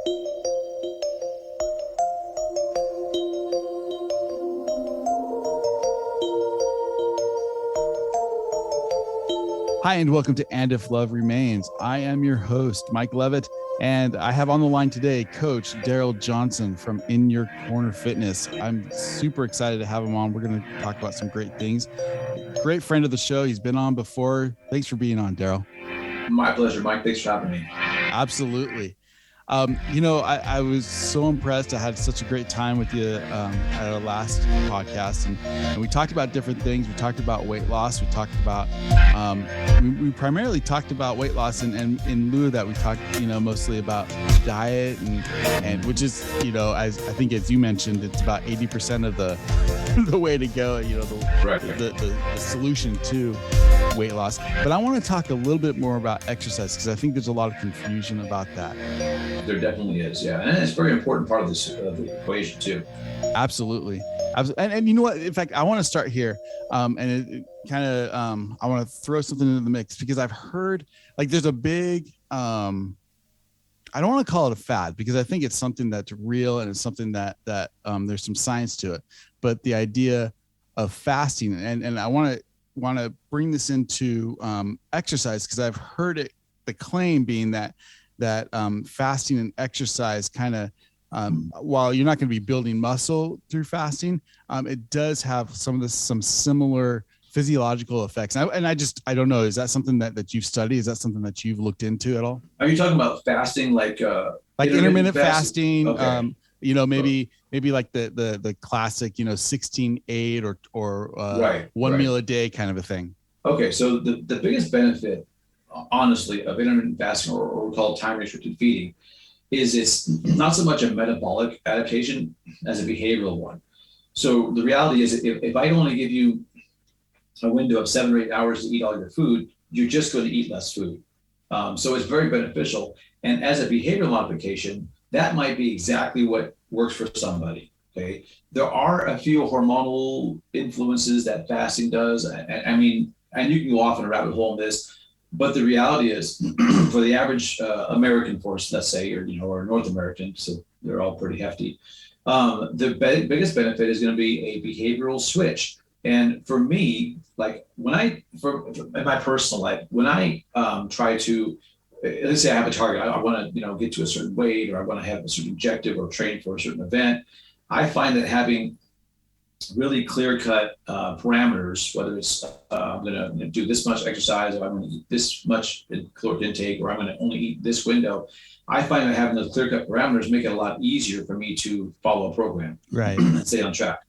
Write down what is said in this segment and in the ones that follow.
Hi, and welcome to And If Love Remains. I am your host, Mike Levitt, and I have on the line today Coach Darryl Johnson from In Your Corner Fitness. I'm super excited to have him on. We're going to talk about some great things. Great friend of the show. He's been on before. Thanks for being on, Darryl. My pleasure, Mike. Thanks for having me. Absolutely. I was so impressed. I had such a great time with you at our last podcast, and we talked about different things. We talked about weight loss. We talked about we primarily talked about weight loss, and in lieu of that, we talked mostly about diet and which is as I think as you mentioned, it's about 80% of the way to go. The solution to weight loss. But I want to talk a little bit more about exercise because I think there's a lot of confusion about that. There definitely is, yeah, and it's a very important part of this the equation too. Absolutely. And you know what? In fact, I want to start here, and it kind of I want to throw something into the mix because I've heard like there's a big I don't want to call it a fad because I think it's something that's real and it's something that there's some science to it. But the idea of fasting and I want to bring this into exercise because I've heard it. The claim being that fasting and exercise kind of while you're not going to be building muscle through fasting, it does have some similar physiological effects. And I don't know, is that something that you've studied? Is that something that you've looked into at all? Are you talking about fasting like intermittent fasting? Okay. Maybe like the classic 16-8 or right, one meal a day kind of a thing. Okay, so the biggest benefit, honestly, of intermittent fasting or we call it time restricted feeding is it's not so much a metabolic adaptation as a behavioral one. So the reality is if I only give you a window of 7 or 8 hours to eat all your food, you're just going to eat less food. So it's very beneficial. And as a behavioral modification, that might be exactly what works for somebody. Okay. There are a few hormonal influences that fasting does. I mean, and you can go off in a rabbit hole on this, but the reality is for the average American force, let's say, or North American, so they're all pretty hefty. The biggest benefit is going to be a behavioral switch. And for me, like in my personal life, when I try to, let's say I have a target, I want to, get to a certain weight, or I want to have a certain objective or train for a certain event, I find that having really clear-cut parameters, whether it's I'm going to do this much exercise, or I'm going to eat this much caloric intake, or I'm going to only eat this window, I find that having those clear-cut parameters make it a lot easier for me to follow a program, right, and stay on track.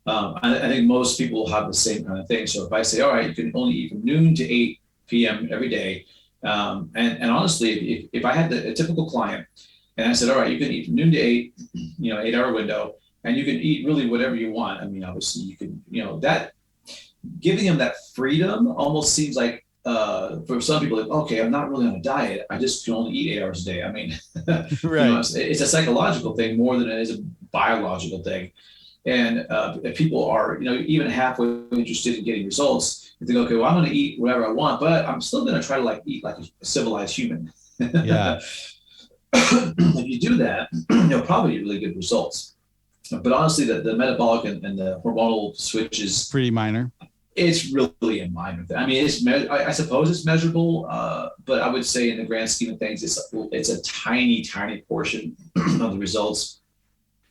I think most people have the same kind of thing. So if I say, all right, you can only eat from noon to 8 p.m. every day, and honestly, if I had a typical client, and I said, all right, you can eat from noon to 8, 8-hour window, and you can eat really whatever you want. I mean, obviously you can, that giving them that freedom almost seems like, for some people, like, okay, I'm not really on a diet. I just can only eat 8 hours a day. I mean, right. It's a psychological thing more than it is a biological thing. And if people are, even halfway interested in getting results, they think, okay, well, I'm going to eat whatever I want, but I'm still going to try to eat like a civilized human. Yeah. If you do that, you'll probably get really good results. But honestly, the metabolic and the hormonal switch is pretty minor. It's really in line with it. I mean, I suppose it's measurable, but I would say in the grand scheme of things, it's a tiny, tiny portion of the results.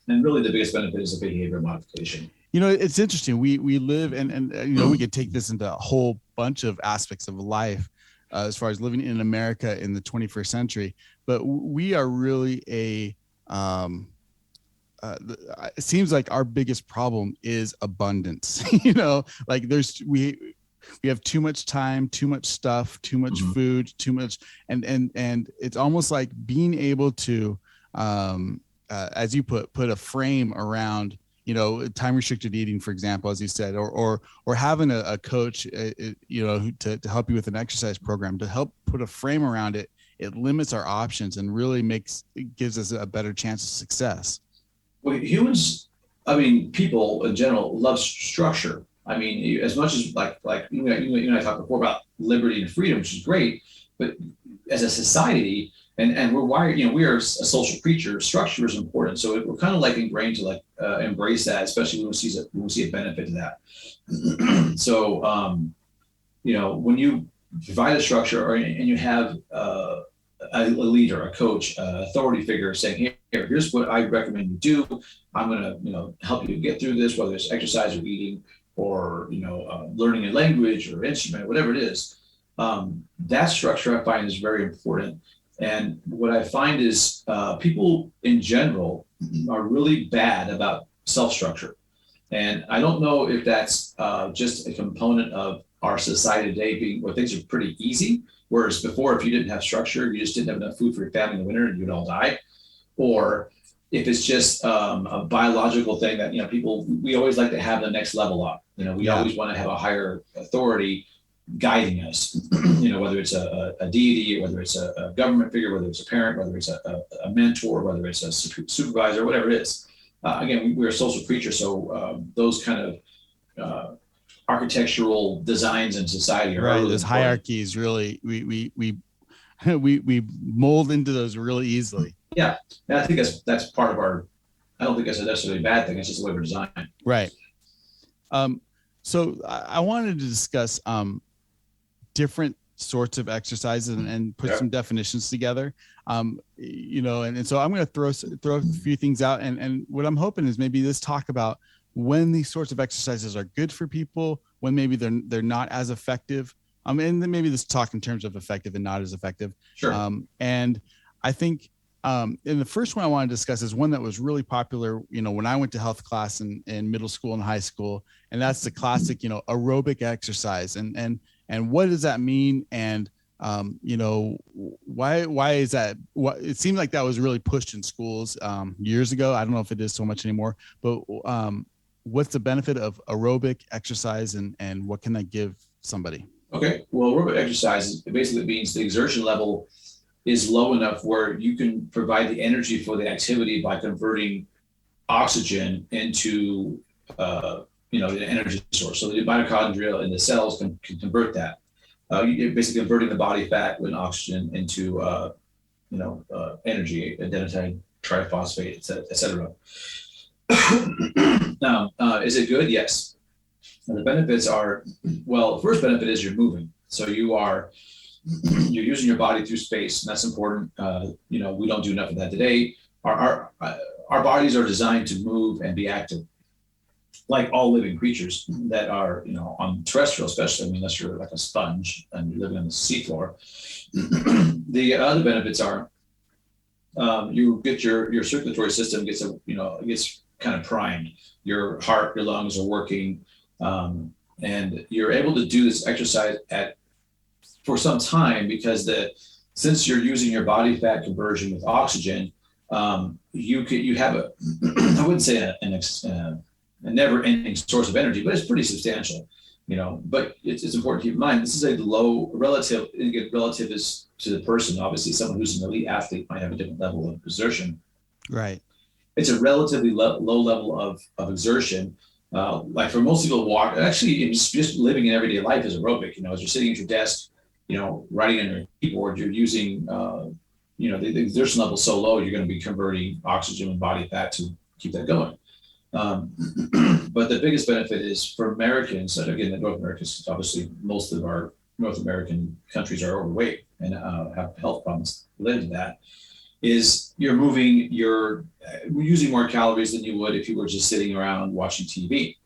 And really the biggest benefit is a behavior modification. It's interesting. We live and we could take this into a whole bunch of aspects of life as far as living in America in the 21st century. But we are really it seems like our biggest problem is abundance. We have too much time, too much stuff, too much food, too much. And it's almost like being able to, as you put a frame around, time restricted eating, for example, as you said, or having a coach, to help you with an exercise program, to help put a frame around it. It limits our options and really gives us a better chance of success. Well, people in general love structure. I mean, as much as like you and I talked before about liberty and freedom, which is great, but as a society, And we're wired, we are a social creature. Structure is important. So we're kind of like ingrained to like embrace that, especially when we see a benefit to that. So, when you provide a structure and you have a leader, a coach, authority figure saying, here's what I recommend you do. I'm going to, help you get through this, whether it's exercise or eating or, learning a language or instrument, whatever it is. That structure I find is very important. And what I find is people in general are really bad about self-structure. And I don't know if that's just a component of our society today being where things are pretty easy. Whereas before, if you didn't have structure, you just didn't have enough food for your family in the winter and you'd all die. Or if it's just a biological thing that, we always like to have the next level up. We always want to have a higher authority guiding us, whether it's a deity, whether it's a government figure, whether it's a parent, whether it's a mentor, whether it's a supervisor, whatever it is. Again, we're a social creature. So those kind of architectural designs in society are right. really Those important. hierarchies really, we mold into those really easily. Yeah. And I think that's part of I don't think that's necessarily a bad thing. It's just the way we're designed. Right. So I wanted to discuss different sorts of exercises and put some definitions together. And so I'm going to throw a few things out. And what I'm hoping is maybe let's talk about when these sorts of exercises are good for people, when maybe they're not as effective. And then maybe let's talk in terms of effective and not as effective. Sure. And I think and the first one I want to discuss is one that was really popular, when I went to health class in middle school and high school, and that's the classic, aerobic exercise. And what does that mean? And, why is that? It seemed like that was really pushed in schools years ago. I don't know if it is so much anymore, but what's the benefit of aerobic exercise and what can that give somebody? Okay. Well, aerobic exercise basically means the exertion level is low enough where you can provide the energy for the activity by converting oxygen into the energy source. So the mitochondria in the cells can convert that. You're basically converting the body fat with oxygen into energy, adenine triphosphate, et cetera. Now, is it good? Yes. And the benefits are, the first benefit is you're moving. So you're using your body through space, and that's important. We don't do enough of that today. Our bodies are designed to move and be active, like all living creatures that are, on terrestrial, especially, unless you're like a sponge and you're living on the seafloor. The other benefits are you get your circulatory system gets kind of primed. Your heart, your lungs are working, and you're able to do this exercise for some time because since you're using your body fat conversion with oxygen, you have I wouldn't say a never-ending source of energy, but it's pretty substantial, But it's important to keep in mind this is a low relative. Relative is to the person. Obviously, someone who's an elite athlete might have a different level of exertion. Right. It's a relatively low level of exertion. Like for most people, actually, it's just living in everyday life is aerobic. As you're sitting at your desk, writing on your keyboard, you're using, the exertion level so low, you're going to be converting oxygen and body fat to keep that going. But the biggest benefit is for Americans, and again, the North Americans, obviously most of our North American countries are overweight and have health problems related to that, is you're using more calories than you would if you were just sitting around watching TV.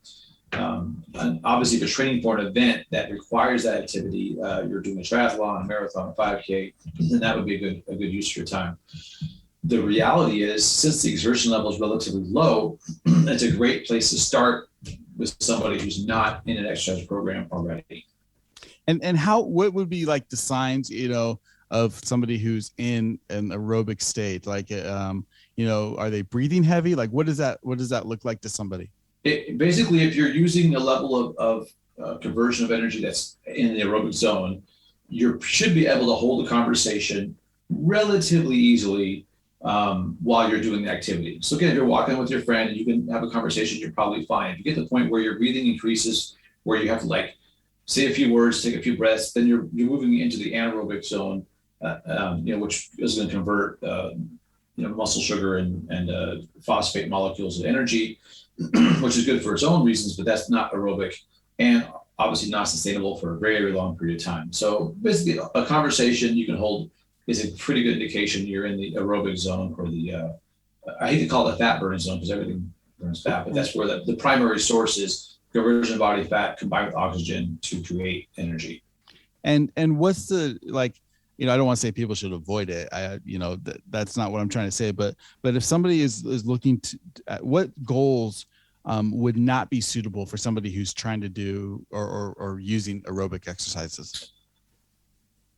And obviously, if you're training for an event that requires that activity, you're doing a triathlon, a marathon, a 5K, then that would be a good use of your time. The reality is, since the exertion level is relatively low, it's a great place to start with somebody who's not in an exercise program already. And what would be like the signs, of somebody who's in an aerobic state? Like, are they breathing heavy? Like, what does that look like to somebody? Basically, if you're using a level of conversion of energy that's in the aerobic zone, you should be able to hold a conversation relatively easily while you're doing the activity. So again, if you're walking with your friend and you can have a conversation, you're probably fine. If you get to the point where your breathing increases, where you have to say a few words, take a few breaths, then you're moving into the anaerobic zone, which is going to convert muscle sugar and phosphate molecules to energy, which is good for its own reasons, but that's not aerobic and obviously not sustainable for a very, very long period of time. So basically, a conversation you can hold is a pretty good indication you're in the aerobic zone, or the I hate to call it the fat burning zone because everything burns fat, but that's where the primary source is conversion of body fat combined with oxygen to create energy. And what's the, like, I don't want to say people should avoid it. That's not what I'm trying to say, but if somebody is looking to, what goals would not be suitable for somebody who's trying to do or using aerobic exercises?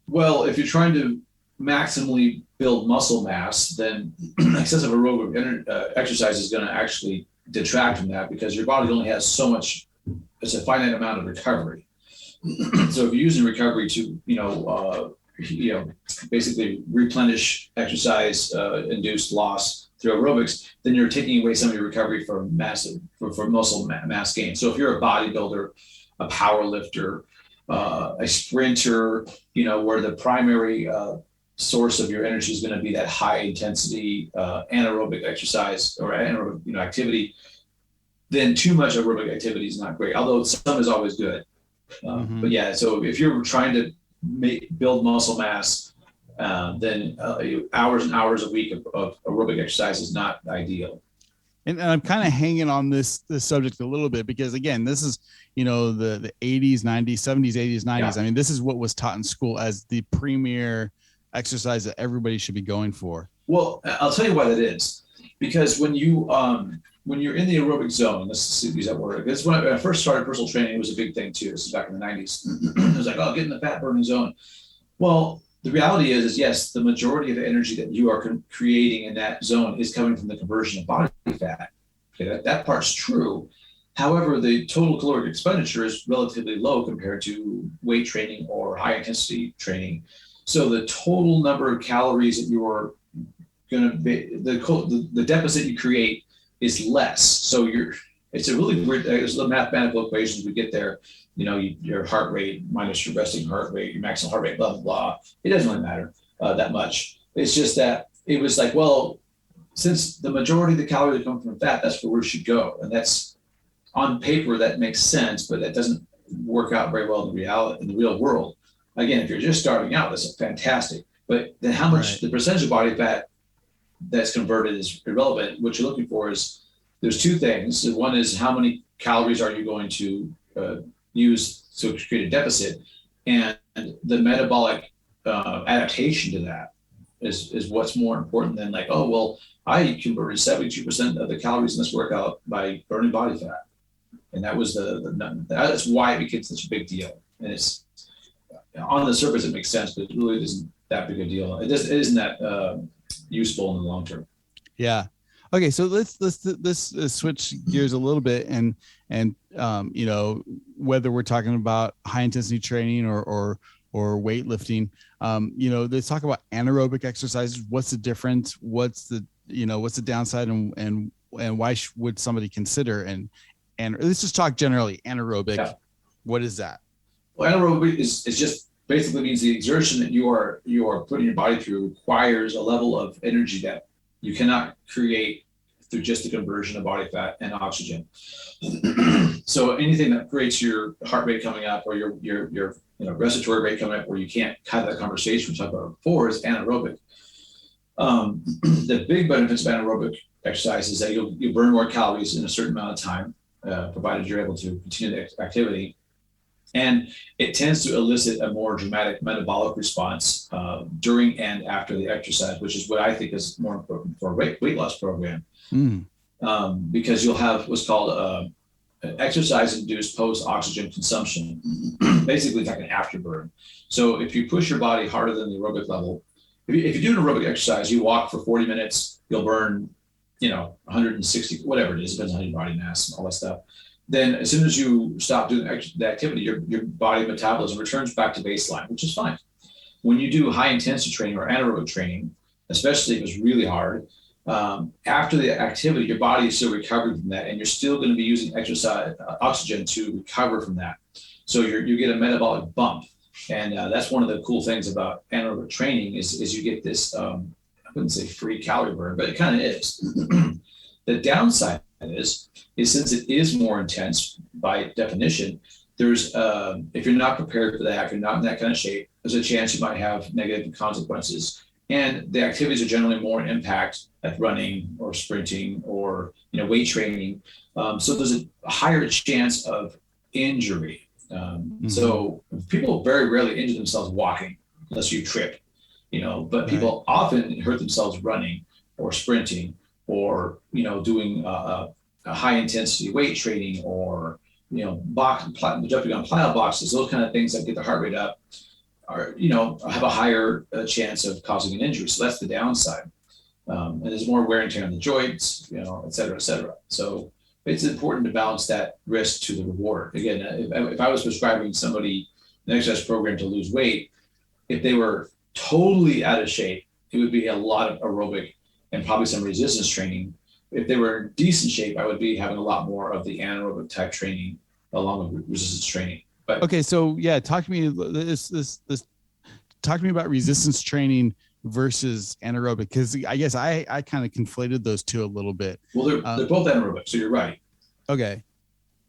Well, if you're trying to maximally build muscle mass, then excessive aerobic exercise is going to actually detract from that, because your body only has so much, it's a finite amount of recovery. So if you're using recovery to, basically replenish exercise induced loss through aerobics, then you're taking away some of your recovery for muscle mass gain. So if you're a bodybuilder, a power lifter, a sprinter, where the primary source of your energy is going to be that high intensity anaerobic exercise or anaerobic activity, then too much aerobic activity is not great, although some is always good. But yeah, so if you're trying to build muscle mass, then hours and hours a week of aerobic exercise is not ideal. And I'm kind of hanging on this subject a little bit, because again, this is, the 80s, 90s, 70s, 80s, 90s. Yeah. I mean, this is what was taught in school as the premier exercise that everybody should be going for. Well, I'll tell you why that is. Because when you're in the aerobic zone, let's use that word. Because when I first started personal training, it was a big thing too. This is back in the 90s. It was like, oh, get in the fat burning zone. Well, the reality is yes, the majority of the energy that you are creating in that zone is coming from the conversion of body fat. Okay, that part's true. However, the total caloric expenditure is relatively low compared to weight training or high intensity training. So the total number of calories that you're going to be, the deficit you create is less. So it's a really weird, there's the mathematical equations we get there. Your heart rate minus your resting heart rate, your maximal heart rate, blah, blah, blah. It doesn't really matter that much. It's just that it was like, well, since the majority of the calories come from fat, that's where we should go. And that's on paper, that makes sense, but that doesn't work out very well in the real world. Again, if you're just starting out, that's fantastic. But then how much the percentage of body fat that's converted is irrelevant. What you're looking for is, there's two things. One is how many calories are you going to use to create a deficit, and the metabolic adaptation to that is what's more important than like, oh, well, I converted 72% of the calories in this workout by burning body fat. And that was that's why it became such a big deal. And it's on the surface, it makes sense, but it really isn't that big a deal. It isn't that useful in the long term. Yeah. Okay. So let's switch gears a little bit and whether we're talking about high intensity training or weightlifting, let's talk about anaerobic exercises. What's the difference? What's the downside, and why would somebody consider and let's just talk generally anaerobic. Yeah. What is that? Well, anaerobic is just basically means the exertion that you are putting your body through requires a level of energy that you cannot create through just the conversion of body fat and oxygen. So anything that creates your heart rate coming up, or your respiratory rate coming up, where you can't have that conversation we talked about before, is anaerobic. The big benefits of anaerobic exercise is that you'll burn more calories in a certain amount of time, provided you're able to continue the activity. And it tends to elicit a more dramatic metabolic response during and after the exercise, which is what I think is more important for a weight loss program. Because you'll have what's called exercise-induced post-oxygen consumption. Basically, it's like an afterburn. So if you push your body harder than the aerobic level, if you do an aerobic exercise, you walk for 40 minutes, you'll burn, 160, whatever it is, depends on your body mass and all that stuff. Then as soon as you stop doing the activity, your body metabolism returns back to baseline, which is fine. When you do high intensity training or anaerobic training, especially if it's really hard, after the activity, your body is still recovering from that, and you're still going to be using exercise oxygen to recover from that. So you get a metabolic bump. And that's one of the cool things about anaerobic training is you get this, I wouldn't say free calorie burn, but it kind of is. The downside is since it is more intense by definition, there's, if you're not prepared for that, if you're not in that kind of shape, there's a chance you might have negative consequences. And the activities are generally more impact, like running or sprinting or weight training. So there's a higher chance of injury. So people very rarely injure themselves walking unless you trip, but people often hurt themselves running or sprinting or, doing a high intensity weight training or, jumping on plyo boxes, those kind of things that get the heart rate up are, have a higher chance of causing an injury. So that's the downside. And there's more wear and tear on the joints, et cetera, et cetera. So it's important to balance that risk to the reward. Again, if I was prescribing somebody an exercise program to lose weight, if they were totally out of shape, it would be a lot of aerobic and probably some resistance training. If they were in decent shape, I would be having a lot more of the anaerobic type training along with resistance training. But okay, so yeah, talk to me talk to me about resistance training versus anaerobic, because I guess I kind of conflated those two a little bit. Well, they're both anaerobic, so you're right. Okay.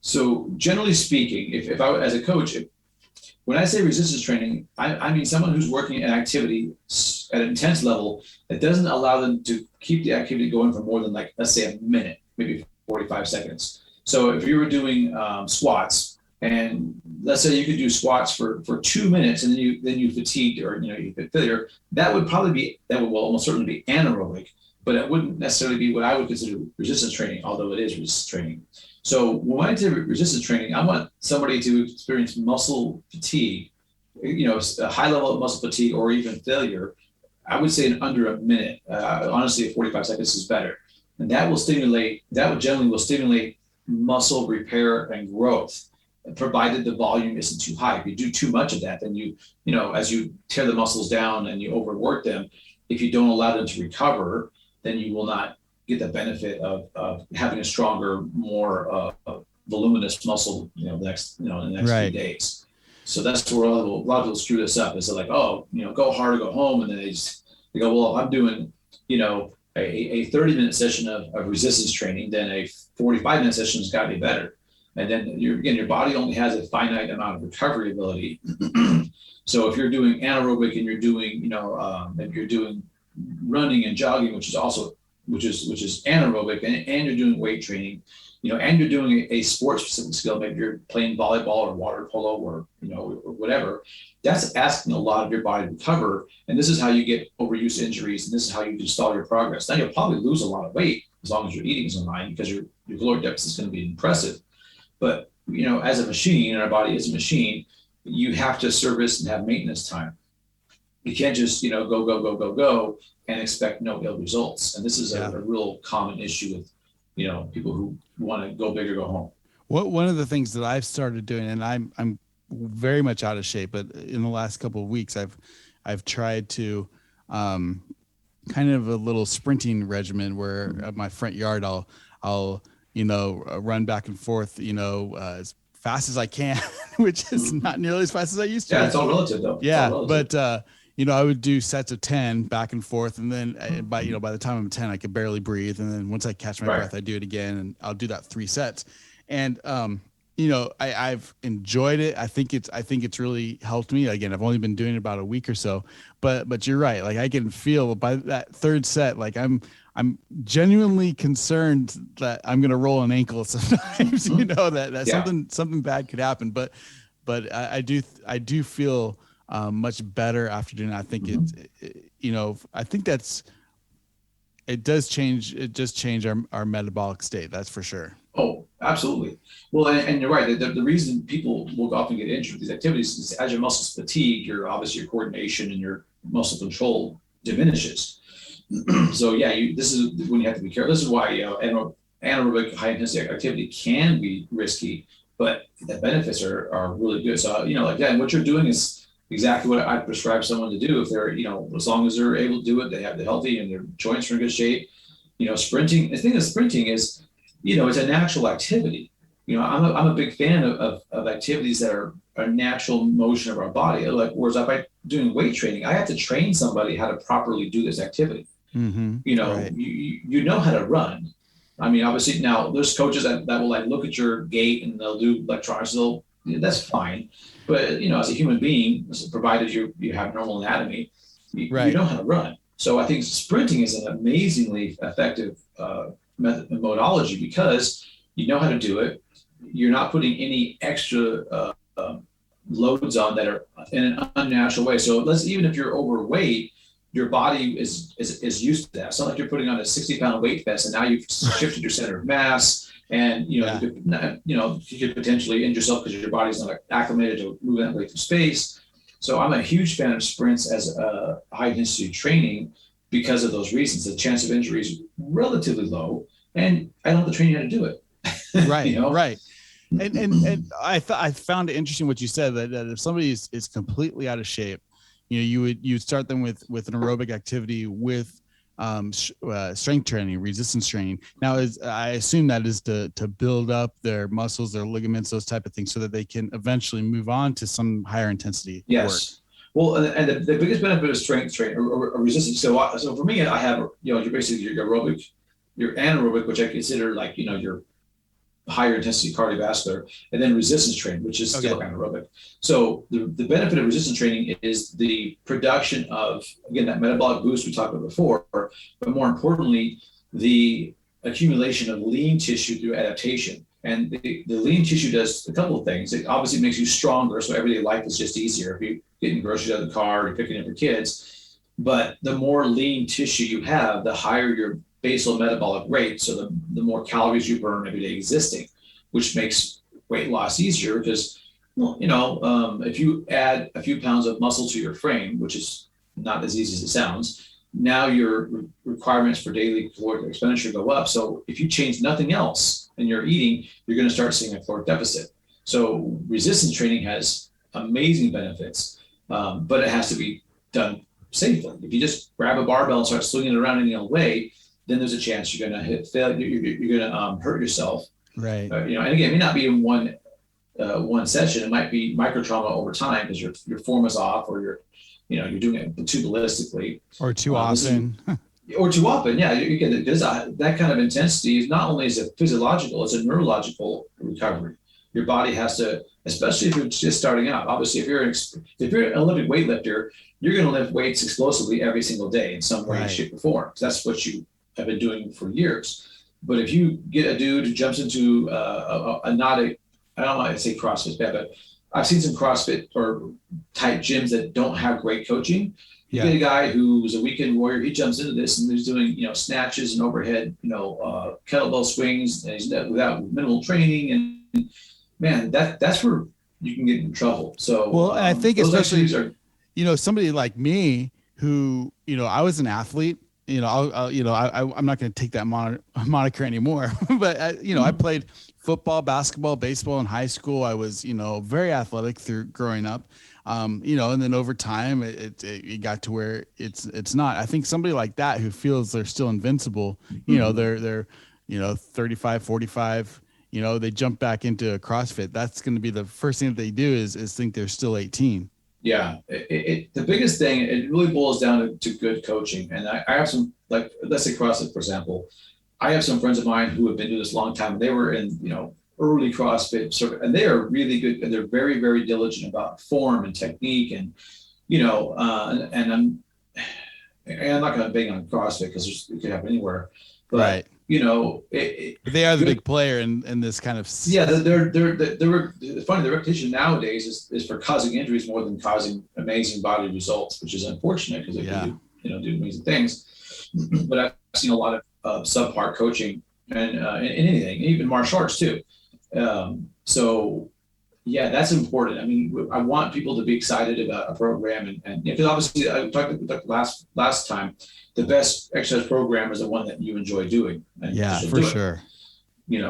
So generally speaking, if I as a coach, when I say resistance training, I mean someone who's working an activity at an intense level that doesn't allow them to keep the activity going for more than, like, let's say a minute, maybe 45 seconds. So if you were doing squats, and let's say you could do squats for 2 minutes, and then you fatigued or you hit failure, that would almost certainly be anaerobic, but it wouldn't necessarily be what I would consider resistance training, although it is resistance training. So when I say resistance training, I want somebody to experience muscle fatigue, a high level of muscle fatigue or even failure. I would say in under a minute. Honestly, 45 seconds is better, and that generally will stimulate muscle repair and growth, provided the volume isn't too high. If you do too much of that, then as you tear the muscles down and you overwork them, if you don't allow them to recover, then you will not get the benefit of having a stronger, more voluminous muscle, in the next few days. So that's where a lot of people screw this up. Is they're like, oh, go hard or go home, and then they go, well, I'm doing, a 30-minute session of resistance training, then a 45-minute session has got to be better. And then your body only has a finite amount of recovery ability. So if you're doing anaerobic and you're doing, if you're doing running and jogging, which is anaerobic, and you're doing weight training, and you're doing a sports specific skill, maybe you're playing volleyball or water polo or whatever, that's asking a lot of your body to recover. And this is how you get overuse injuries, and this is how you can stall your progress. Now you'll probably lose a lot of weight as long as your eating is in line, because your caloric deficit is going to be impressive. But, as a machine, and our body is a machine, you have to service and have maintenance time. You can't just, go and expect no ill results. And this is a real common issue with, people who want to go big or go home. One of the things that I've started doing, and I'm very much out of shape, but in the last couple of weeks, I've tried to, kind of a little sprinting regimen where at my front yard, I'll run back and forth, as fast as I can, which is not nearly as fast as I used to. Yeah, it's all relative though. Yeah, but I would do sets of 10 back and forth, and then by the time I'm 10, I could barely breathe, and then once I catch my breath, I do it again, and I'll do that 3 sets. And I've enjoyed it. I think it's really helped me. Again, I've only been doing it about a week or so, but you're right. Like, I can feel by that third set, like I'm genuinely concerned that I'm going to roll an ankle sometimes, that something bad could happen. But I do feel much better after doing it. I think I think it does change our metabolic state. That's for sure. Oh, absolutely. Well, and you're right. The reason people will often get injured with these activities is as your muscles fatigue, your coordination and your muscle control diminishes. So this is when you have to be careful. This is why anaerobic high intensity activity can be risky, but the benefits are really good. So again, what you're doing is exactly what I prescribe someone to do. If they're as long as they're able to do it, they have the healthy and their joints are in good shape. Sprinting. The thing of sprinting is, it's a natural activity. I'm a big fan of activities that are a natural motion of our body. Like, whereas if I'm doing weight training, I have to train somebody how to properly do this activity. Mm-hmm. Right. You know how to run. I mean, obviously now there's coaches that will like look at your gait and they'll do electronics. That's fine. But, as a human being, provided you have normal anatomy, you know how to run. So I think sprinting is an amazingly effective methodology because you know how to do it. You're not putting any extra loads on that are in an unnatural way. So even if you're overweight, your body is used to that. It's not like you're putting on a 60-pound weight vest and now you've shifted your center of mass, and you could potentially injure yourself because your body's not acclimated to moving that weight through space. So I'm a huge fan of sprints as a high intensity training because of those reasons. The chance of injury is relatively low, and I don't have to train you how to do it. Right. Right. And I found it interesting what you said, that if somebody is completely out of shape, you'd start them with an aerobic activity with strength training, resistance training. Now, I assume that is to build up their muscles, their ligaments, those type of things, so that they can eventually move on to some higher intensity work. Well, and the biggest benefit of strength training or resistance. So for me, I have you're basically your aerobic, your anaerobic, which I consider like your higher intensity cardiovascular, and then resistance training, which is still anaerobic. So the benefit of resistance training is the production of, again, that metabolic boost we talked about before, but more importantly, the accumulation of lean tissue through adaptation. And the lean tissue does a couple of things. It obviously makes you stronger, so everyday life is just easier. If you're getting groceries out of the car, you're picking up your kids. But the more lean tissue you have, the higher your basal metabolic rate, so the more calories you burn every day existing, which makes weight loss easier because, if you add a few pounds of muscle to your frame, which is not as easy as it sounds, now your requirements for daily caloric expenditure go up. So if you change nothing else in your eating, you're going to start seeing a caloric deficit. So resistance training has amazing benefits, but it has to be done safely. If you just grab a barbell and start swinging it around any old way, then there's a chance you're going to hit failure. You're going to hurt yourself. Right. And again, it may not be in one session. It might be micro trauma over time because your form is off, or you're doing it too ballistically, or too often. Or too often. Yeah, you get that kind of intensity. Is not only is it physiological, it's a neurological recovery. Your body has to, especially if you're just starting out. Obviously, if you're an Olympic weightlifter, you're going to lift weights explosively every single day in some way, shape, or form. That's what you have been doing for years. But if you get a dude who jumps into I don't want to say CrossFit's bad, but I've seen some CrossFit or type gyms that don't have great coaching. You get a guy who's a weekend warrior, he jumps into this and he's doing, snatches and overhead, kettlebell swings, and he's without minimal training. And man, that's where you can get in trouble. So, I think especially, somebody like me who, I was an athlete. I'm not going to take that moniker anymore, but I played football, basketball, baseball in high school. I was, very athletic through growing up, and then over time it got to where it's not. I think somebody like that who feels they're still invincible, they're 35, 45, they jump back into CrossFit. That's going to be the first thing that they do is think they're still 18. Yeah, the biggest thing, it really boils down to good coaching. And I have some, like, let's say CrossFit, for example. I have some friends of mine who have been doing this a long time. They were in, early CrossFit, and they are really good, and they're very, very diligent about form and technique. And, and I'm not going to bang on CrossFit because it could happen anywhere. But, right. They are the big player in this kind of. Yeah, they're funny. The reputation nowadays is for causing injuries more than causing amazing body results, which is unfortunate because they can do amazing things. But I've seen a lot of subpar coaching and in anything, even martial arts too. So yeah, that's important. I mean, I want people to be excited about a program, and because obviously I talked last time. The best exercise program is the one that you enjoy doing. Yeah, for sure.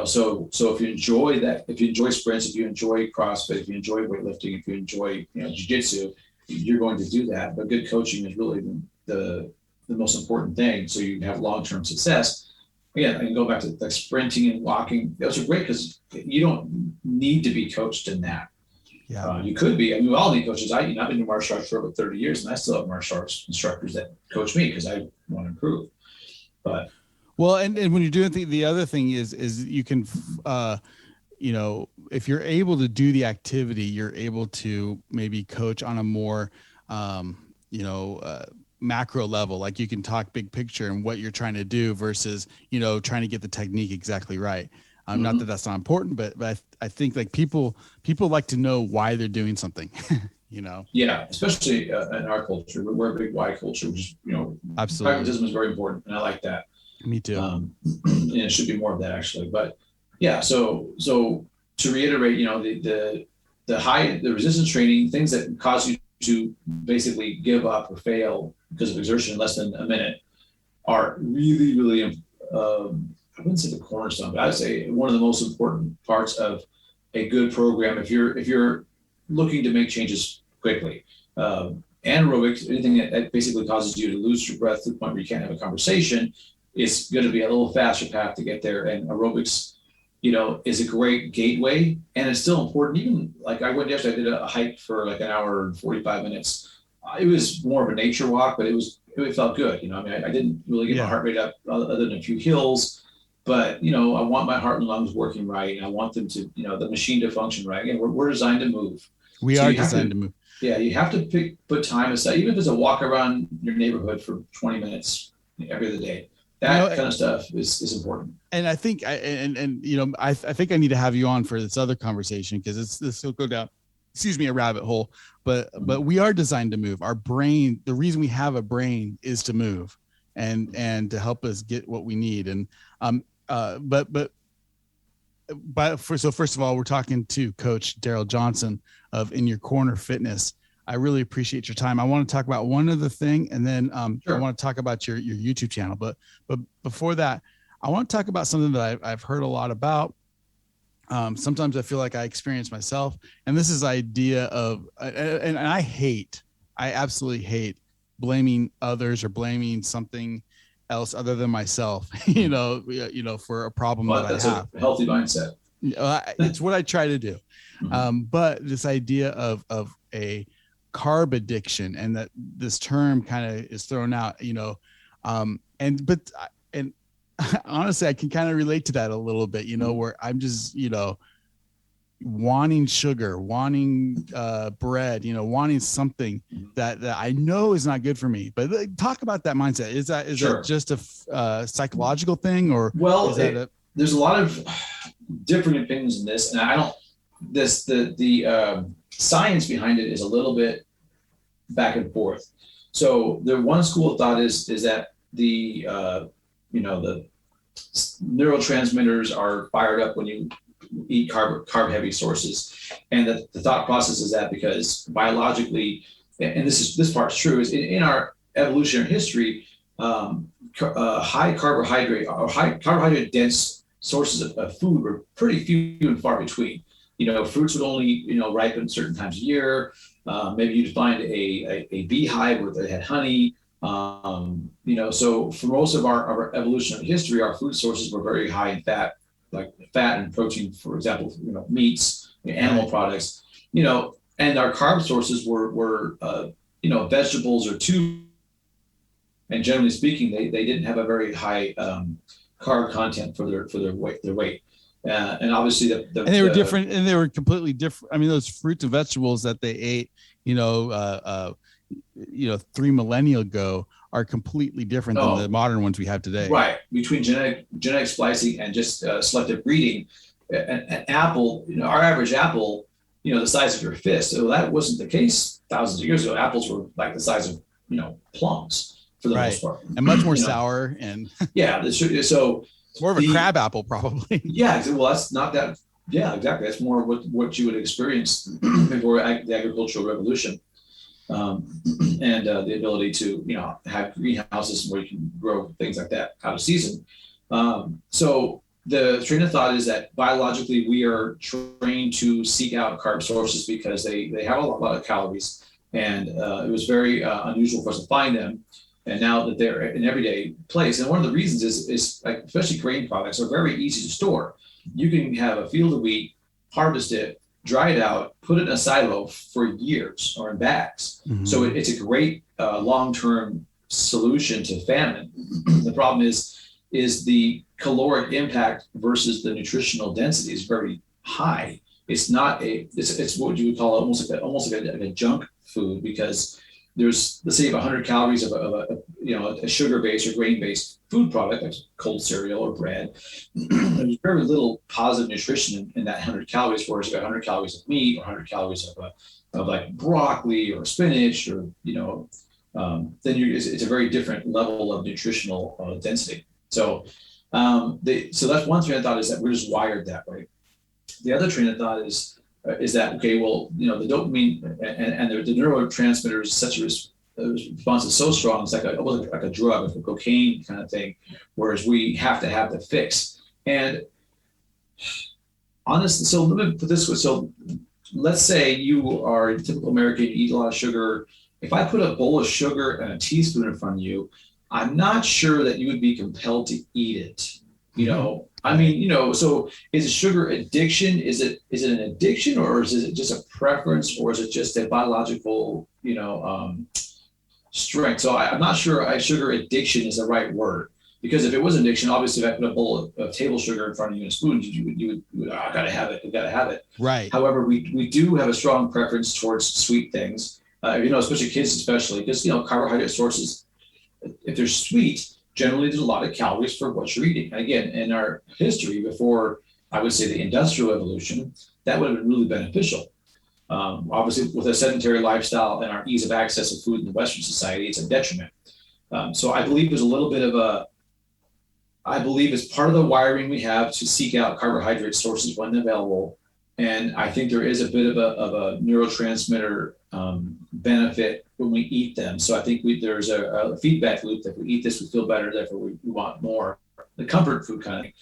So if you enjoy that, if you enjoy sprints, if you enjoy CrossFit, if you enjoy weightlifting, if you enjoy jiu-jitsu, you're going to do that. But good coaching is really the most important thing. So you have long-term success. again, I can go back to like sprinting and walking. Those are great because you don't need to be coached in that. Yeah. You could be. I mean, we all need coaches. I've been in martial arts for over 30 years, and I still have martial arts instructors that coach me because I want to improve. But well, and when you're doing the other thing is you can, if you're able to do the activity, you're able to maybe coach on a more, macro level. Like you can talk big picture and what you're trying to do versus, trying to get the technique exactly right. Not that that's not important, but I think like people like to know why they're doing something, Yeah, especially in our culture, we're a big why culture, which is, absolutely, pragmatism is very important, and I like that. Me too. And it should be more of that actually. But yeah, so to reiterate, the resistance training, things that cause you to basically give up or fail because of exertion in less than a minute, are really, really I wouldn't say the cornerstone, but I would say one of the most important parts of a good program if you're looking to make changes quickly. Anaerobics, anything that basically causes you to lose your breath to the point where you can't have a conversation, is going to be a little faster path to get there. And aerobics, is a great gateway, and it's still important. Even like I went yesterday, I did a hike for like an hour and 45 minutes. It was more of a nature walk, but it felt good. I didn't really get my heart rate up other than a few hills. But, I want my heart and lungs working right. And I want them to, the machine to function right. Again, we're designed to move. We are designed to move. Yeah, you have to put time aside, even if it's a walk around your neighborhood for 20 minutes every other day. That kind of stuff is important. And I think I think I need to have you on for this other conversation because this will go down, a rabbit hole. But we are designed to move. Our brain, the reason we have a brain is to move and to help us get what we need. And first of all, we're talking to Coach Darryl Johnson of In Your Corner Fitness. I really appreciate your time. I want to talk about one other thing, and then Sure. I want to talk about your YouTube channel. But before that, I want to talk about something that I've heard a lot about. Sometimes I feel like I experience myself, and this is the idea of, and I absolutely hate blaming others or blaming something else other than myself, for a problem that I have. That's a healthy mindset. It's what I try to do. Mm-hmm. But this idea of a carb addiction, and that this term kind of is thrown out, and honestly, I can kind of relate to that a little bit, where I'm just, wanting sugar, wanting bread, wanting something that I know is not good for me. But talk about that mindset. Is that just a psychological thing, or there's a lot of different opinions in this, and the science behind it is a little bit back and forth. So the one school of thought is that the neurotransmitters are fired up when you eat carb heavy sources, and the thought process is that because biologically, and this part's true, is in our evolutionary history, high carbohydrate or high carbohydrate dense sources of food were pretty few and far between. Fruits would only ripen certain times a year. Maybe you'd find a beehive where they had honey. So for most of our evolutionary history, our food sources were very high in fat, like fat and protein, for example, meats, animal products, and our carb sources were vegetables or tubers. And generally speaking, they didn't have a very high carb content for their weight. And obviously and they were different, and they were completely different. I mean, those fruits and vegetables that they ate, 3 millennia ago are completely different than the modern ones we have today. Right. Between genetic splicing and just selective breeding, an apple, our average apple, the size of your fist. So that wasn't the case thousands of years ago. Apples were like the size of, plums for the most part. And much more sour and yeah. So it's more of a crab apple, probably. Yeah. Well, that's not that. Yeah, exactly. That's more what you would experience before the agricultural revolution. And the ability to have greenhouses where you can grow things like that out of season. So the train of thought is that biologically we are trained to seek out carb sources because they have a lot of calories, and it was very unusual for us to find them. And now that they're in everyday place, and one of the reasons is like, especially grain products are very easy to store. You can have a field of wheat, harvest it, dry it out, put it in a silo for years or in bags. Mm-hmm. So it's a great long-term solution to famine. The problem is the caloric impact versus the nutritional density is very high. It's not it's what you would call almost like a junk food, because there's, let's say, 100 calories of a sugar-based or grain-based food product like cold cereal or bread. There's very little positive nutrition in that 100 calories, whereas you got 100 calories of meat or 100 calories of like broccoli or spinach, or then it's a very different level of nutritional density. So so that's one train of thought, is that we're just wired that way. The other train of thought is that, okay, well, the dopamine and the neurotransmitters, such a response is so strong, it's like a drug, like a cocaine kind of thing, whereas we have to have the fix. And honestly, so let me put this way. So let's say you are a typical American, you eat a lot of sugar. If I put a bowl of sugar and a teaspoon in front of you, I'm not sure that you would be compelled to eat it. I mean, so is sugar addiction? Is it an addiction, or is it just a preference, or is it just a biological, strength? So I'm not sure sugar addiction is the right word, because if it was addiction, obviously if I put a bowl of table sugar in front of you and a spoon, you would I gotta have it. You gotta have it. Right. However, we do have a strong preference towards sweet things, especially kids, because, carbohydrate sources, if they're sweet, generally there's a lot of calories for what you're eating. And again, in our history, before, I would say, the industrial evolution, that would have been really beneficial. Obviously, with a sedentary lifestyle and our ease of access to food in the Western society, it's a detriment. So I believe there's a little bit of I believe it's part of the wiring we have to seek out carbohydrate sources when available. And I think there is a bit of a neurotransmitter benefit when we eat them. So I think there's a feedback loop that if we eat this, we feel better, therefore we want more. The comfort food kind of thing.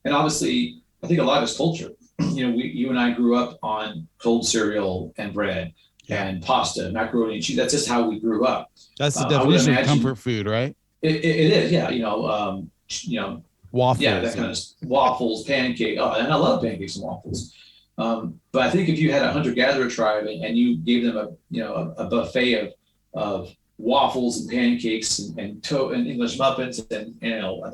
And obviously, I think a lot of it's culture. You and I grew up on cold cereal and bread and pasta, macaroni and cheese. That's just how we grew up. That's the definition of comfort food, right? It is, yeah. Waffles. Yeah, that kind of waffles, pancake. Oh, and I love pancakes and waffles. But I think if you had a hunter-gatherer tribe and you gave them a buffet of waffles and pancakes and English muffins, and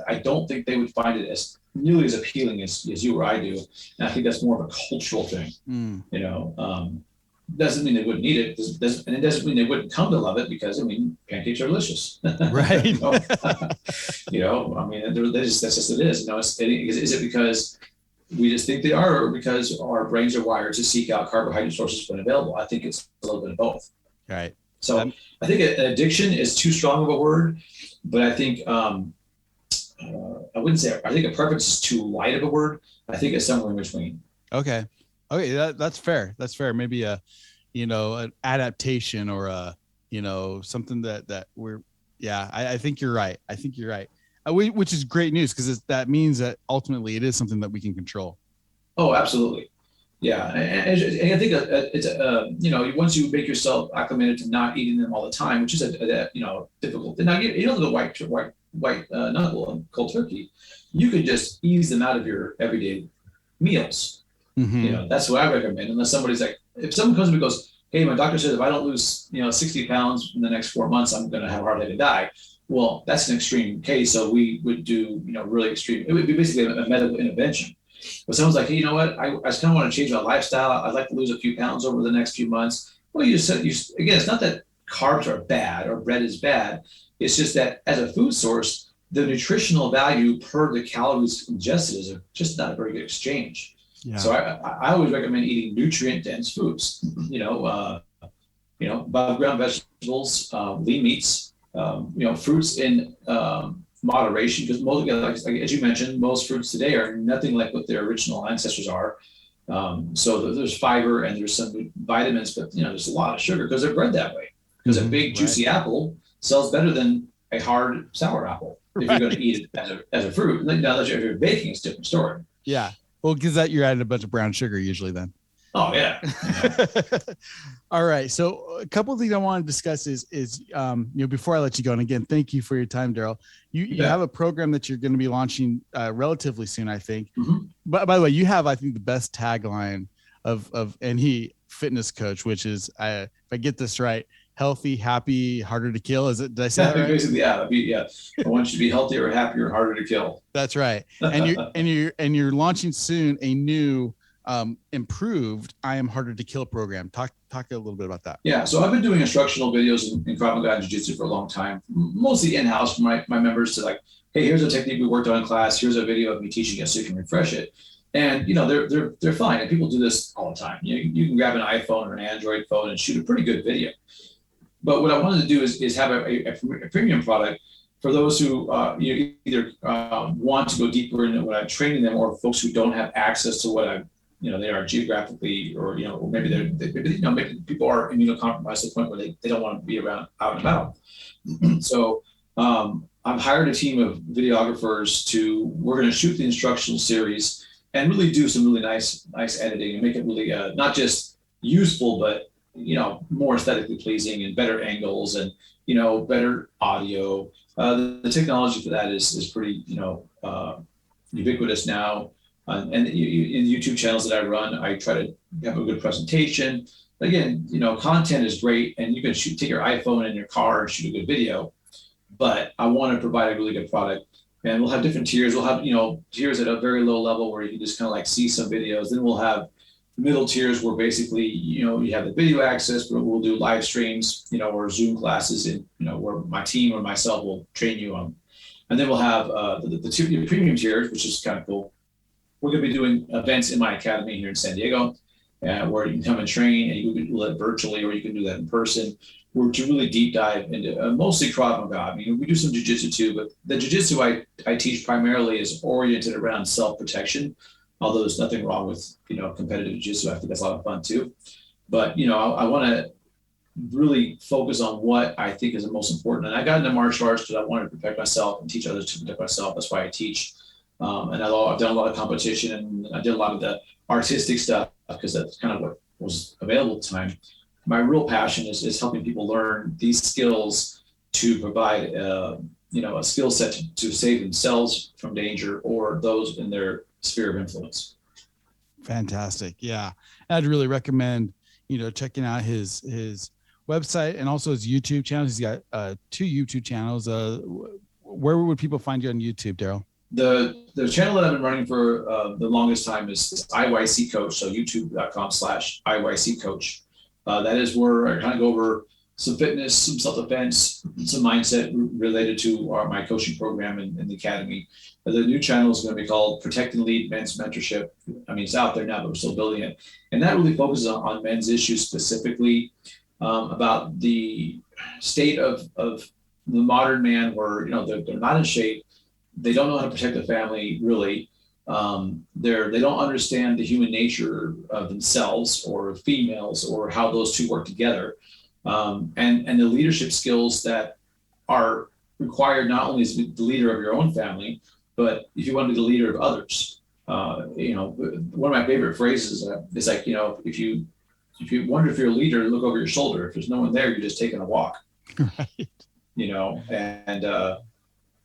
I don't think they would find it as nearly as appealing as you or I do. And I think that's more of a cultural thing. Doesn't mean they wouldn't eat it, and it doesn't mean they wouldn't come to love it, because pancakes are delicious. Right. That's just it is. Is it because we just think they are, or because our brains are wired to seek out carbohydrate sources when available? I think it's a little bit of both. Right. So I think addiction is too strong of a word, but I think I wouldn't say. I think a preference is too light of a word. I think it's somewhere in between. Okay. That's fair. That's fair. Maybe an adaptation, or something that we're. Yeah, I think you're right. Which is great news, because that means that ultimately it is something that we can control. Oh, absolutely. Yeah. And I think it's once you make yourself acclimated to not eating them all the time, which is difficult. Now, you don't the white knuckle and cold turkey. You can just ease them out of your everyday meals. Mm-hmm. That's what I recommend. Unless somebody's like, if someone comes to me and goes, hey, my doctor says if I don't lose 60 pounds in the next 4 months, I'm going to have a heart attack and die. Well, that's an extreme case. So we would do, really extreme. It would be basically a medical intervention. But someone's like, hey, you know what? I just kind of want to change my lifestyle. I'd like to lose a few pounds over the next few months. Well, again, it's not that carbs are bad or bread is bad. It's just that as a food source, the nutritional value per the calories ingested is just not a very good exchange. Yeah. So I always recommend eating nutrient dense foods. Above ground vegetables, lean meats. Fruits in moderation, because most, like as you mentioned, most fruits today are nothing like what their original ancestors are. So there's fiber and there's some vitamins, but there's a lot of sugar because they're bred that way. Because a big juicy apple sells better than a hard sour apple if you're going to eat it as a fruit. Now that if you're baking, it's a different story. Yeah. Well, because you're adding a bunch of brown sugar usually then. Oh yeah. All right. So a couple of things I want to discuss is before I let you go, and again, thank you for your time, Darryl. You have a program that you're going to be launching relatively soon, I think. Mm-hmm. But by the way, you have, I think, the best tagline of any fitness coach, which is, if I get this right, healthy, happy, harder to kill. Is it? Did I say that right? Basically, yeah. I want you to be healthier, happier, harder to kill. That's right. And you're launching soon a new improved I Am Harder to Kill program. Talk a little bit about that. Yeah, so I've been doing instructional videos in Krav Maga and Jiu-Jitsu for a long time, mostly in-house for my members to like, hey, here's a technique we worked on in class. Here's a video of me teaching it so you can refresh it. And they're fine. And people do this all the time. You can grab an iPhone or an Android phone and shoot a pretty good video. But what I wanted to do is have a premium product for those who either want to go deeper into what I'm training them, or folks who don't have access to what they are geographically, or maybe maybe people are immunocompromised to the point where they don't want to be around out and about. So I've hired a team of videographers we're going to shoot the instructional series and really do some really nice editing and make it really not just useful, but more aesthetically pleasing and better angles and better audio. The technology for that is pretty ubiquitous now. And in the YouTube channels that I run, I try to have a good presentation. Again, content is great, and you can take your iPhone in your car and shoot a good video. But I want to provide a really good product, and we'll have different tiers. We'll have tiers at a very low level where you can just kind of like see some videos. Then we'll have middle tiers where basically you have the video access, but we'll do live streams, or Zoom classes, and where my team or myself will train you on. And then we'll have the premium tiers, which is kind of cool. We're going to be doing events in my academy here in San Diego, where you can come and train, and you can do that virtually, or you can do that in person. We're to really deep dive into mostly Krav Maga. I mean, we do some Jiu-Jitsu too, but the Jiu-Jitsu I teach primarily is oriented around self-protection, although there's nothing wrong with, competitive Jiu-Jitsu. I think that's a lot of fun too. But, I want to really focus on what I think is the most important. And I got into martial arts because I wanted to protect myself and teach others to protect myself. That's why I teach. And I've done a lot of competition, and I did a lot of the artistic stuff because that's kind of what was available at the time. My real passion is helping people learn these skills to provide, a skill set to save themselves from danger or those in their sphere of influence. Fantastic. Yeah. I'd really recommend, checking out his website and also his YouTube channels. He's got 2 YouTube channels. Where would people find you on YouTube, Darryl? The channel that I've been running for the longest time is IYC Coach, so youtube.com/IYC Coach. That is where I kind of go over some fitness, some self-defense, some mindset related to my coaching program in the academy. The new channel is going to be called Protect and Lead Men's Mentorship. I mean, it's out there now, but we're still building it. And that really focuses on men's issues specifically, about the state of the modern man where, they're not in shape. They don't know how to protect the family, really. They don't understand the human nature of themselves or females or how those two work together. And the leadership skills that are required not only as the leader of your own family, but if you want to be the leader of others. One of my favorite phrases is like, if you wonder if you're a leader, look over your shoulder. If there's no one there, you're just taking a walk. Right.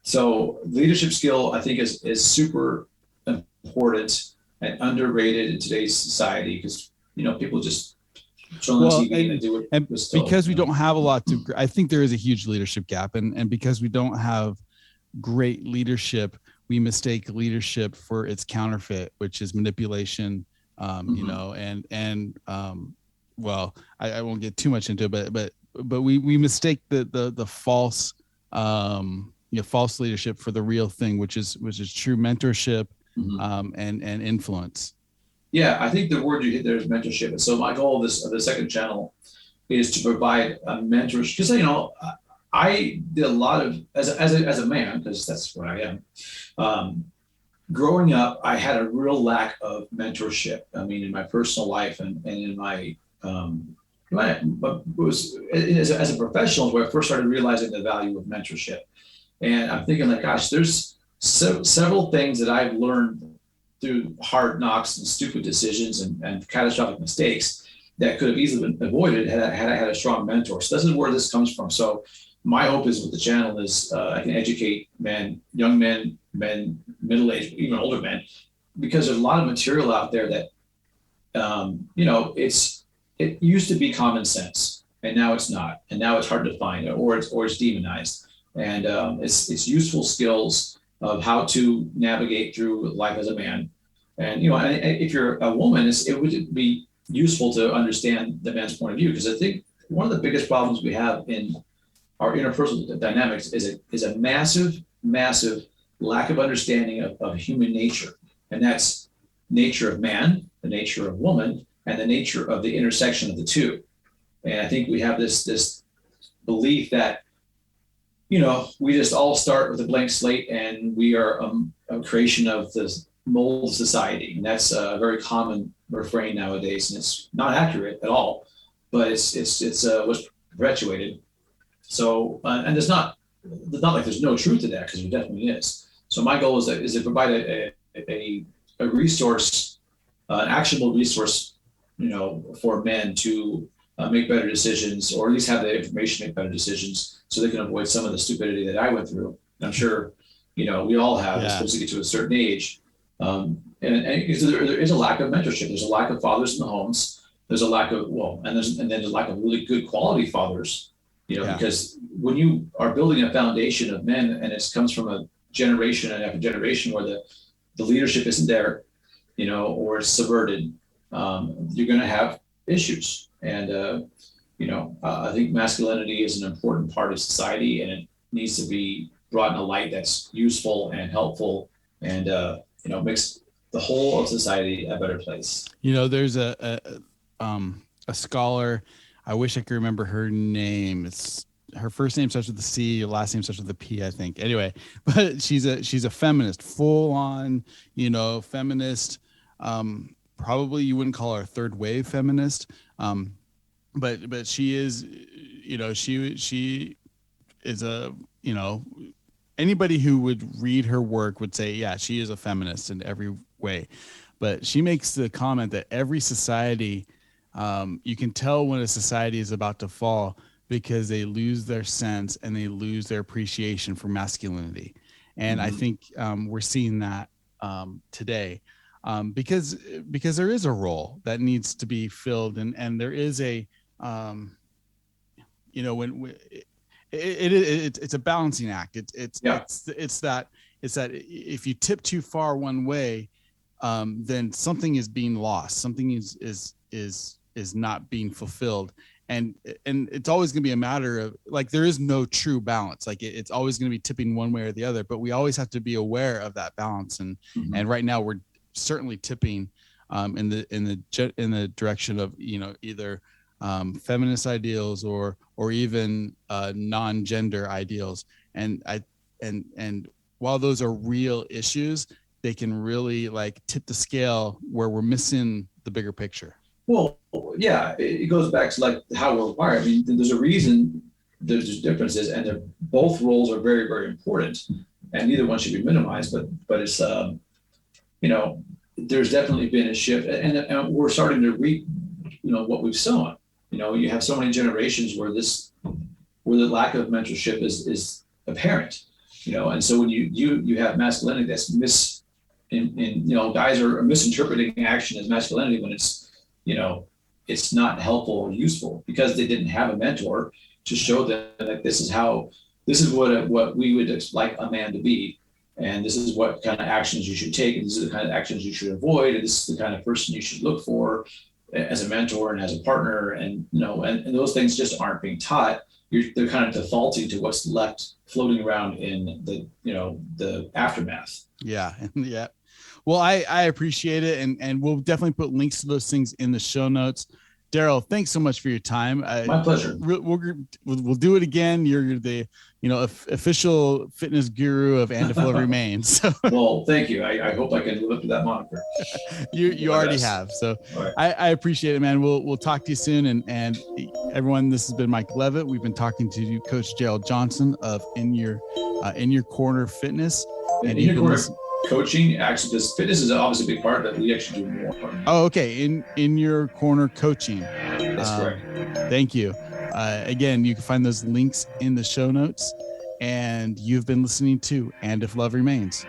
So leadership skill, I think, is super important and underrated in today's society because, people just turn on TV and do it. And because we don't have a lot I think there is a huge leadership gap. And because we don't have great leadership, we mistake leadership for its counterfeit, which is manipulation, well, I won't get too much into it, but we mistake the false, false leadership for the real thing, which is true mentorship, and influence. Yeah, I think the word you hit there is mentorship. And so my goal of the second channel is to provide a mentorship. Because I did a lot of as a man, because that's what I am. Growing up, I had a real lack of mentorship. I mean, in my personal life and in my as a professional, where I first started realizing the value of mentorship. And I'm thinking like, gosh, there's several things that I've learned through hard knocks and stupid decisions and catastrophic mistakes that could have easily been avoided had I had a strong mentor. So this is where this comes from. So my hope is with the channel is I can educate men, young men, middle-aged, even older men, because there's a lot of material out there that, it used to be common sense, and now it's not, and now it's hard to find, or it's demonized, and it's useful skills of how to navigate through life as a man, and if you're a woman, it would be useful to understand the man's point of view, because I think one of the biggest problems we have in our interpersonal dynamics is a massive lack of understanding of human nature, and that's nature of man, the nature of woman, and the nature of the intersection of the two. And I think we have this belief that, we just all start with a blank slate and we are a creation of the mold of society. And that's a very common refrain nowadays. And it's not accurate at all, but it's what's perpetuated. So, and it's not like there's no truth to that, because there definitely is. So my goal is to provide a resource, an actionable resource, for men to make better decisions, or at least have the information to make better decisions, so they can avoid some of the stupidity that I went through. And I'm sure, we all have, supposed to get to a certain age. And because there is a lack of mentorship. There's a lack of fathers in the homes. There's a lack of, then there's a lack of really good quality fathers, because when you are building a foundation of men, and it comes from a generation and after generation where the leadership isn't there, or it's subverted, you're going to have issues. And, I think masculinity is an important part of society, and it needs to be brought in a light that's useful and helpful, and, makes the whole of society a better place. There's a scholar, I wish I could remember her name. Her first name starts with the C, her last name starts with the P, I think. Anyway, but she's a feminist, full on, feminist. Probably you wouldn't call her a third wave feminist. But she is, she is anybody who would read her work would say, yeah, she is a feminist in every way. But she makes the comment that every society, you can tell when a society is about to fall, because they lose their sense and they lose their appreciation for masculinity. And I think we're seeing that today, because there is a role that needs to be filled, and there is a it's a balancing act. It's that if you tip too far one way, then something is being lost. Something is not being fulfilled. And it's always going to be a matter of, like, there is no true balance. Like it's always going to be tipping one way or the other, but we always have to be aware of that balance. And right now we're certainly tipping in the direction of, either feminist ideals or even non-gender ideals. And while those are real issues, they can really tip the scale where we're missing the bigger picture. Well, yeah, it goes back to how we're wired. I mean, there's a reason there's differences, and both roles are very, very important, and neither one should be minimized. But it's there's definitely been a shift, and we're starting to reap what we've sown. You have so many generations where the lack of mentorship is apparent. And so when you have masculinity that's guys are misinterpreting action as masculinity when it's not helpful or useful, because they didn't have a mentor to show them that this is what we would like a man to be, and this is what kind of actions you should take, and these are the kind of actions you should avoid, and this is the kind of person you should look for as a mentor and as a partner, and and those things just aren't being taught. They're kind of defaulting to what's left floating around in the aftermath. Yeah. Well, I appreciate it, and we'll definitely put links to those things in the show notes. Darryl, thanks so much for your time. My pleasure. We'll do it again. You're the official fitness guru of And If Love Remains. So. Well, thank you. I hope I can live up to that moniker. You already have. So right. I appreciate it, man. We'll talk to you soon. And everyone, this has been Mike Levitt. We've been talking to Coach Gerald Johnson of In Your Corner Fitness. And In Your Corner coaching, actually, because fitness is obviously a big part that we actually do more. Oh, okay. In your corner coaching. That's correct. Thank you. Again, you can find those links in the show notes. And you've been listening to And If Love Remains.